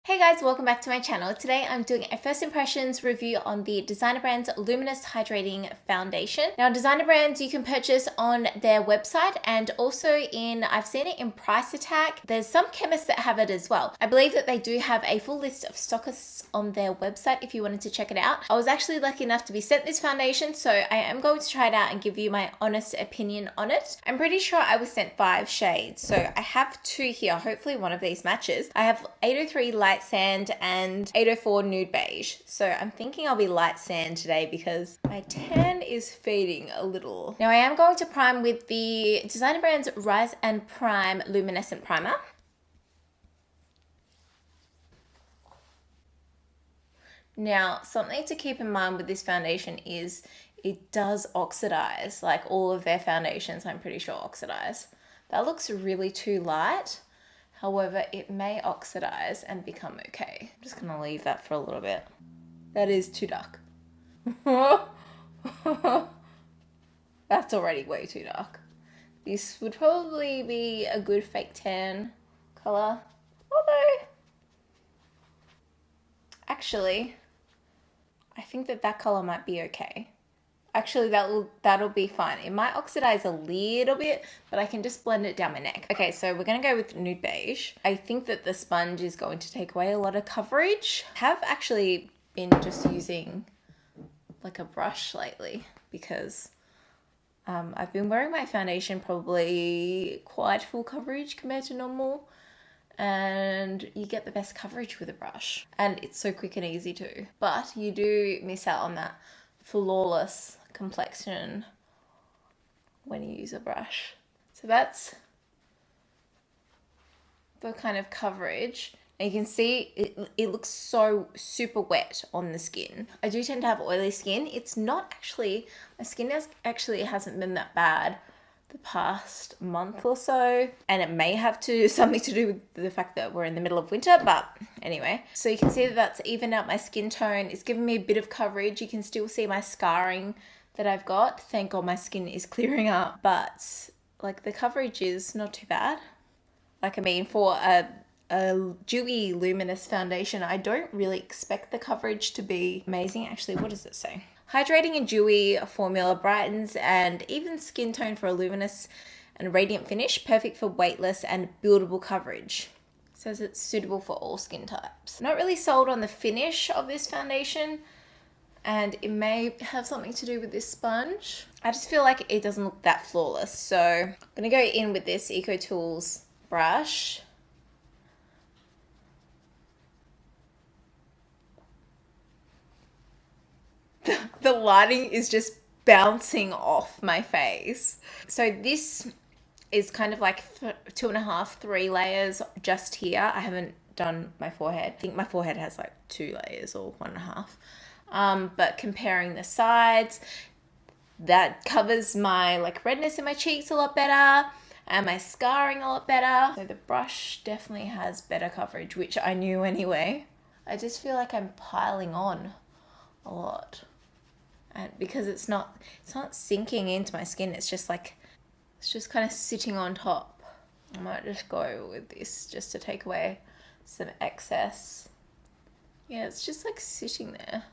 Hey guys, welcome back to my channel. Today I'm doing a first impressions review on the designer brand's Luminous Hydrating Foundation. Now designer brands you can purchase on their website and also I've seen it in Price Attack. There's some chemists that have it as well. I believe that they do have a full list of stockists on their website if you wanted to check it out. I was actually lucky enough to be sent this foundation, so I am going to try it out and give you my honest opinion on it. I'm pretty sure I was sent 5 shades, so I have 2 here. Hopefully one of these matches. I have 803 Light Sand and 804 Nude Beige. So I'm thinking I'll be light sand today because my tan is fading a little. Now I am going to prime with the designer brand's Rise and Prime Luminescent Primer. Now, something to keep in mind with this foundation is it does oxidize, like all of their foundations I'm pretty sure oxidize. That looks really too light. However, it may oxidize and become okay. I'm just gonna leave that for a little bit. That is too dark. That's already way too dark. This would probably be a good fake tan color. Although, actually, I think that color might be okay. Actually, that'll be fine. It might oxidize a little bit, but I can just blend it down my neck. Okay, so we're gonna go with Nude Beige. I think that the sponge is going to take away a lot of coverage. I have actually been just using like a brush lately because I've been wearing my foundation probably quite full coverage compared to normal. And you get the best coverage with a brush. And it's so quick and easy too. But you do miss out on that flawless complexion when you use a brush. So that's the kind of coverage. And you can see it looks so super wet on the skin. I do tend to have oily skin. It's not actually, my skin hasn't been that bad the past month or so, and it may have something to do with the fact that we're in the middle of winter, but anyway. So you can see that that's evened out my skin tone. It's given me a bit of coverage. You can still see my scarring that I've got. Thank God my skin is clearing up, but like the coverage is not too bad. Like I mean, for a dewy luminous foundation, I don't really expect the coverage to be amazing. Actually, what does it say? Hydrating and dewy formula brightens and even skin tone for a luminous and radiant finish, perfect for weightless and buildable coverage. It says it's suitable for all skin types. Not really sold on the finish of this foundation, and it may have something to do with this sponge. I just feel like it doesn't look that flawless, so I'm gonna go in with this Eco Tools brush. The lighting is just bouncing off my face. So this is kind of like 2.5, 3 layers just here. I haven't done my forehead. I think my forehead has like 2 layers or 1.5. But comparing the sides, that covers my like redness in my cheeks a lot better and my scarring a lot better. So the brush definitely has better coverage, which I knew anyway. I just feel like I'm piling on a lot. And because it's not sinking into my skin, it's just kind of sitting on top. I might just go with this just to take away some excess. Yeah, it's just like sitting there.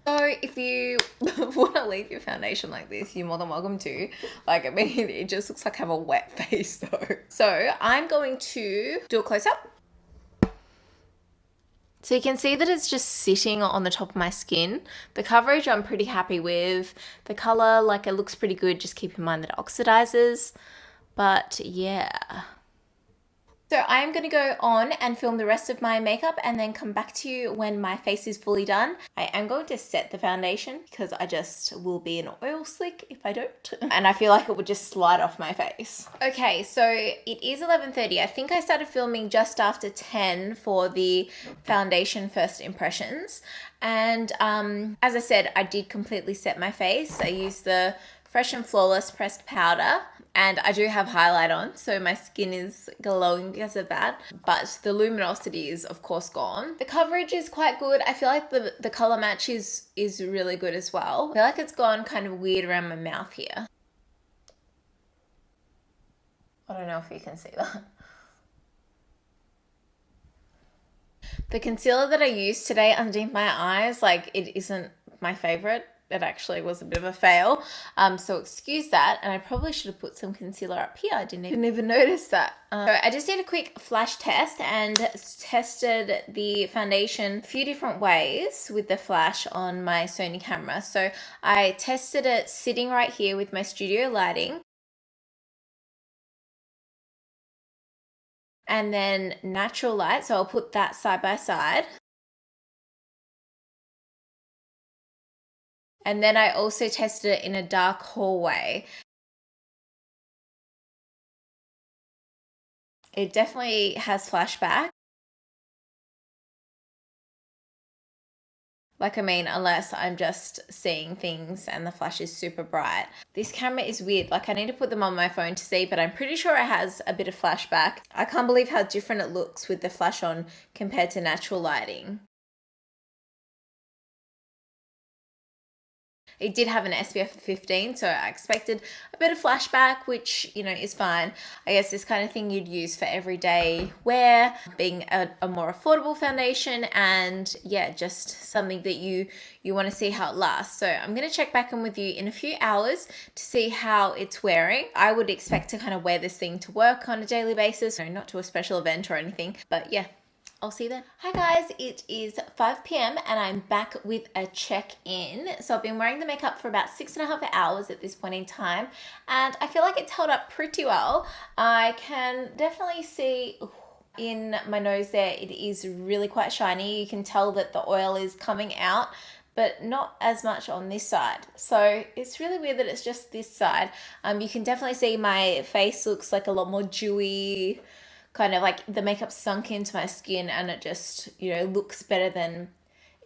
So if you want to leave your foundation like this, you're more than welcome to. Like, I mean, it just looks like I have a wet face though. So I'm going to do a close-up. So you can see that it's just sitting on the top of my skin. The coverage I'm pretty happy with. The color, like it looks pretty good. Just keep in mind that it oxidizes. But yeah. So I am going to go on and film the rest of my makeup and then come back to you when my face is fully done. I am going to set the foundation because I just will be an oil slick if I don't. And I feel like it would just slide off my face. Okay, so it is 11:30. I think I started filming just after 10 for the foundation first impressions. And as I said, I did completely set my face. I used the Fresh and Flawless pressed powder. And I do have highlight on, so my skin is glowing because of that. But the luminosity is, of course, gone. The coverage is quite good. I feel like the color match is really good as well. I feel like it's gone kind of weird around my mouth here. I don't know if you can see that. The concealer that I used today underneath my eyes, like, it isn't my favorite. It actually was a bit of a fail. So excuse that. And I probably should have put some concealer up here. I didn't even notice that. So I just did a quick flash test and tested the foundation a few different ways with the flash on my Sony camera. So I tested it sitting right here with my studio lighting. And then natural light. So I'll put that side by side. And then I also tested it in a dark hallway. It definitely has flashback. Like, I mean, unless I'm just seeing things and the flash is super bright. This camera is weird. Like, I need to put them on my phone to see, but I'm pretty sure it has a bit of flashback. I can't believe how different it looks with the flash on compared to natural lighting. It did have an SPF of 15, so I expected a bit of flashback, which, you know, is fine. I guess this kind of thing you'd use for everyday wear, being a more affordable foundation, and yeah, just something that you want to see how it lasts. So I'm going to check back in with you in a few hours to see how it's wearing. I would expect to kind of wear this thing to work on a daily basis, no, not to a special event or anything, but yeah. I'll see you then. Hi guys, it is 5 p.m. and I'm back with a check-in. So I've been wearing the makeup for about 6.5 hours at this point in time, and I feel like it's held up pretty well. I can definitely see in my nose there, it is really quite shiny. You can tell that the oil is coming out, but not as much on this side. So it's really weird that it's just this side. You can definitely see my face looks like a lot more dewy, kind of like the makeup sunk into my skin, and it just, you know, looks better than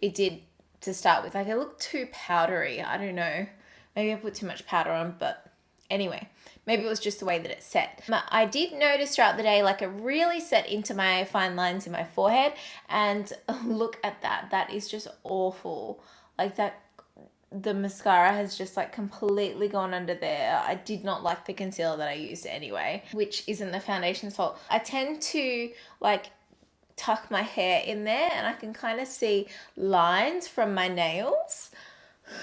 it did to start with. Like, it looked too powdery. I don't know. Maybe I put too much powder on, but anyway, maybe it was just the way that it set. I did notice throughout the day, like, it really set into my fine lines in my forehead, and look at that. That is just awful. Like, that, the mascara has just like completely gone under there. I did not like the concealer that I used anyway, which isn't the foundation's fault. I tend to like tuck my hair in there, and I can kind of see lines from my nails,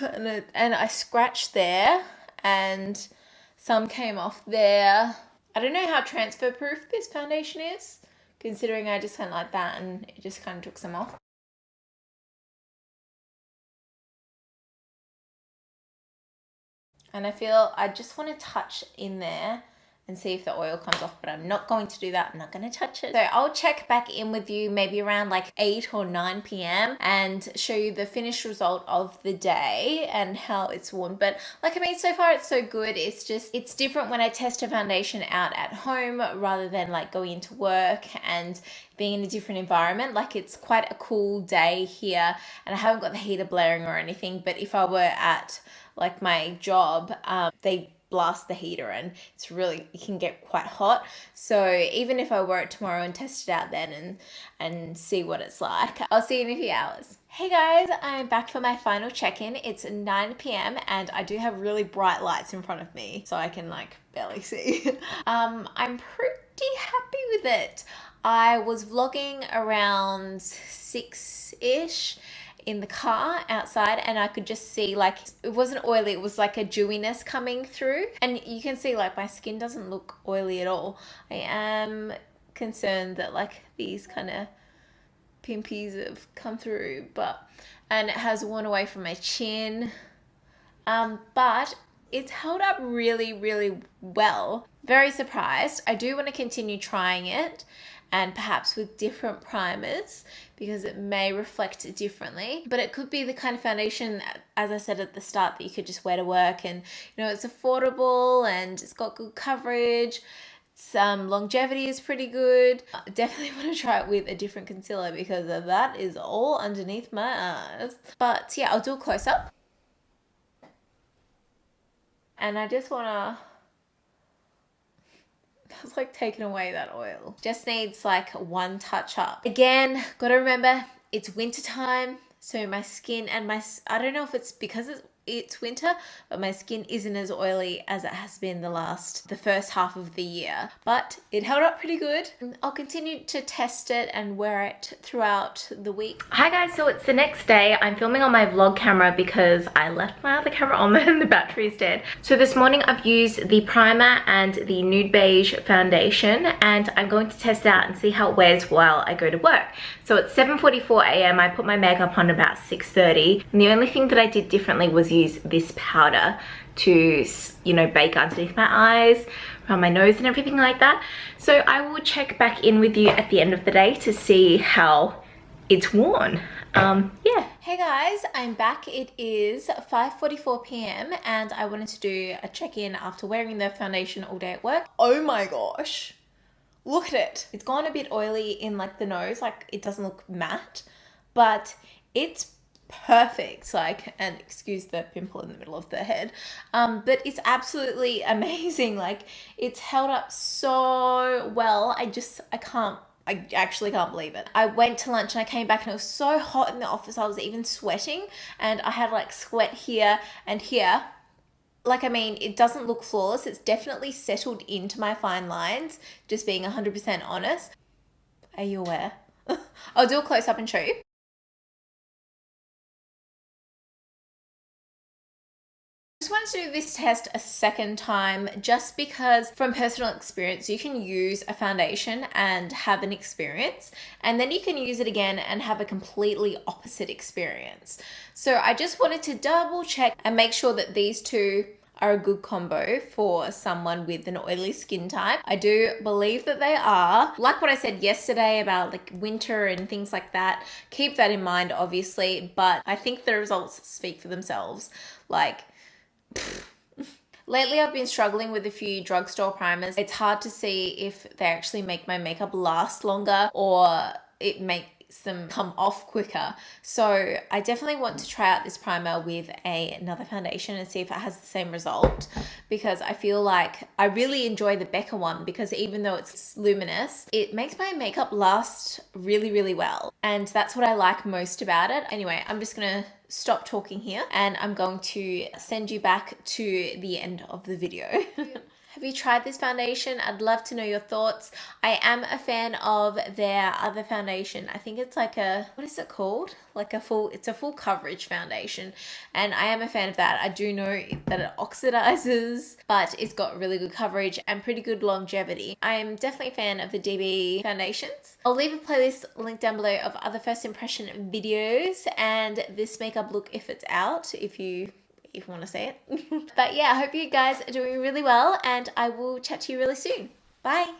and I scratched there and some came off there. I don't know how transfer proof this foundation is, considering I just went like that and it just kind of took some off. And I feel I just want to touch in there and see if the oil comes off, but I'm not going to do that. I'm not going to touch it. So I'll check back in with you maybe around like 8 or 9 p.m. and show you the finished result of the day and how it's worn. But like, I mean, so far it's so good. It's just, it's different when I test a foundation out at home rather than like going into work and being in a different environment. Like, it's quite a cool day here, and I haven't got the heater blaring or anything, but if I were at like my job, they blast the heater and it's really, it can get quite hot. So even if I wear it tomorrow and test it out then and see what it's like, I'll see you in a few hours. Hey guys, I'm back for my final check-in. It's 9 p.m. and I do have really bright lights in front of me, so I can like barely see. I'm pretty happy with it. I was vlogging around 6-ish in the car outside, and I could just see like it wasn't oily, it was like a dewiness coming through, and you can see like my skin doesn't look oily at all. I am concerned that like these kind of pimpies have come through, and it has worn away from my chin, but it's held up really, really well. Very surprised. I do want to continue trying it, and perhaps with different primers, because it may reflect differently. But it could be the kind of foundation, as I said at the start, that you could just wear to work, and you know, it's affordable and it's got good coverage. Some longevity is pretty good. I definitely want to try it with a different concealer, because that is all underneath my eyes. But yeah, I'll do a close-up. And I just want to, that's like taking away that oil. Just needs like one touch up. Again, gotta remember, it's winter time, so my skin and I don't know if it's because it's winter, but my skin isn't as oily as it has been the first half of the year. But it held up pretty good. I'll continue to test it and wear it throughout the week. Hi guys, so it's the next day. I'm filming on my vlog camera because I left my other camera on and the battery's dead. So this morning I've used the primer and the nude beige foundation, and I'm going to test it out and see how it wears while I go to work. So it's 7:44 a.m. I put my makeup on about 6:30, and the only thing that I did differently was use this powder to, you know, bake underneath my eyes, around my nose and everything like that. So I will check back in with you at the end of the day to see how it's worn. Yeah. Hey guys, I'm back. It is 5:44 p.m. and I wanted to do a check-in after wearing the foundation all day at work. Oh my gosh. Look at it. It's gone a bit oily in like the nose, like it doesn't look matte, but it's perfect. Like, and excuse the pimple in the middle of the head, but it's absolutely amazing. Like, it's held up so well. I actually can't believe it. I went to lunch and I came back and it was so hot in the office. I was even sweating and I had like sweat here and here. Like, I mean, it doesn't look flawless. It's definitely settled into my fine lines, just being 100% honest. Are you aware? I'll do a close up and show you. I just wanted to do this test a second time just because from personal experience, you can use a foundation and have an experience, and then you can use it again and have a completely opposite experience. So I just wanted to double check and make sure that these two are a good combo for someone with an oily skin type. I do believe that they are. Like what I said yesterday about like winter and things like that, keep that in mind obviously, but I think the results speak for themselves. Like, lately I've been struggling with a few drugstore primers. It's hard to see if they actually make my makeup last longer or it makes them come off quicker. So I definitely want to try out this primer with another foundation and see if it has the same result, because I feel like I really enjoy the Becca one because even though it's luminous, it makes my makeup last really, really well. And that's what I like most about it. Anyway, I'm just gonna stop talking here and I'm going to send you back to the end of the video. Have you tried this foundation? I'd love to know your thoughts. I am a fan of their other foundation. I think it's like a, what is it called? Like it's a full coverage foundation. And I am a fan of that. I do know that it oxidizes, but it's got really good coverage and pretty good longevity. I am definitely a fan of the DB foundations. I'll leave a playlist link down below of other first impression videos and this makeup look if it's out, if you want to say it. But yeah, I hope you guys are doing really well and I will chat to you really soon. Bye.